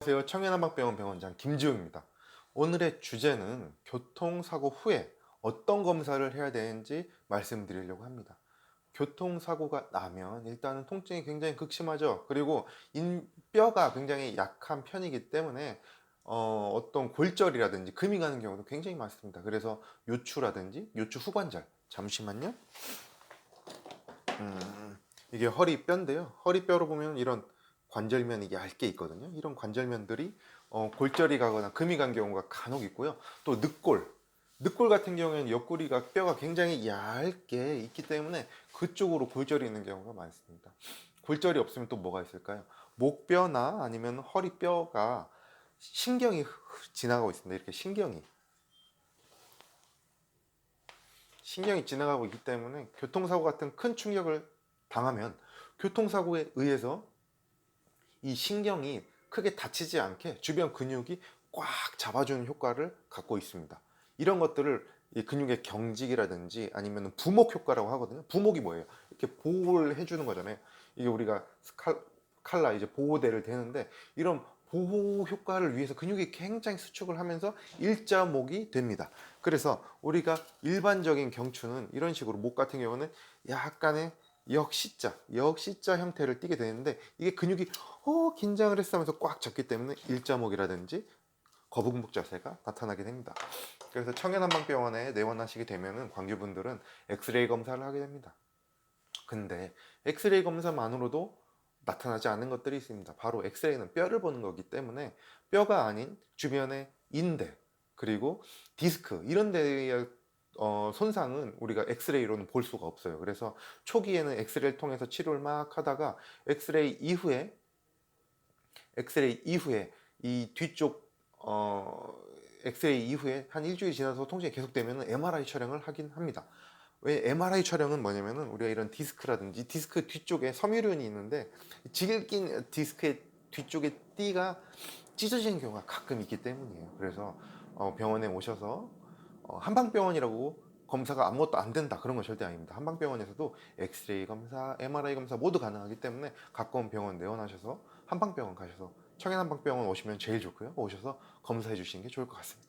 안녕하세요. 청년한방병원 병원장 김지웅입니다. 오늘의 주제는 교통사고 후에 어떤 검사를 해야 되는지 말씀드리려고 합니다. 교통사고가 나면 일단은 통증이 굉장히 극심하죠. 그리고 뼈가 굉장히 약한 편이기 때문에 어떤 골절이라든지 금이 가는 경우도 굉장히 많습니다. 그래서 요추라든지 요추 후관절, 잠시만요. 이게 허리뼈인데요. 허리뼈로 보면 이런 관절면이 얇게 있거든요. 이런 관절면들이 골절이 가거나 금이 간 경우가 간혹 있고요. 또 늑골 같은 경우에는 옆구리가 뼈가 굉장히 얇게 있기 때문에 그쪽으로 골절이 있는 경우가 많습니다. 골절이 없으면 또 뭐가 있을까요? 목뼈나 아니면 허리뼈가 신경이 지나가고 있습니다. 이렇게 신경이 지나가고 있기 때문에 교통사고 같은 큰 충격을 당하면 교통사고에 의해서 이 신경이 크게 다치지 않게 주변 근육이 꽉 잡아주는 효과를 갖고 있습니다. 이런 것들을 이 근육의 경직이라든지 아니면 부목 효과라고 하거든요. 부목이 뭐예요? 이렇게 보호를 해주는 거잖아요. 이게 우리가 칼라 이제 보호대를 대는데 이런 보호 효과를 위해서 근육이 굉장히 수축을 하면서 일자목이 됩니다. 그래서 우리가 일반적인 경추는 이런 식으로 목 같은 경우는 약간의 역시자 형태를 띠게 되는데 이게 근육이 긴장을 했어 하면서 꽉 잡기 때문에 일자목이라든지 거북목 자세가 나타나게 됩니다. 그래서 청년한방병원에 내원하시게 되면은 관계분들은 엑스레이 검사를 하게 됩니다. 근데 엑스레이 검사만으로도 나타나지 않는 것들이 있습니다. 바로 엑스레이는 뼈를 보는 거기 때문에 뼈가 아닌 주변의 인대 그리고 디스크 이런 데의 손상은 우리가 엑스레이로는 볼 수가 없어요. 그래서 초기에는 엑스레이를 통해서 치료를 막 하다가 엑스레이 이후에 이 뒤쪽 엑스레이 이후에 한 일주일 지나서 통증이 계속되면 MRI 촬영을 하긴 합니다. 왜 MRI 촬영은 뭐냐면은 우리가 이런 디스크라든지 디스크 뒤쪽에 섬유륜이 있는데 질긴 디스크의 뒤쪽에 띠가 찢어지는 경우가 가끔 있기 때문이에요. 그래서 병원에 오셔서 한방병원이라고 검사가 아무것도 안 된다 그런 건 절대 아닙니다. 한방병원에서도 엑스레이 검사, MRI 검사 모두 가능하기 때문에 가까운 병원 내원하셔서 한방병원 가셔서 청양한방병원 오시면 제일 좋고요. 오셔서 검사해 주시는 게 좋을 것 같습니다.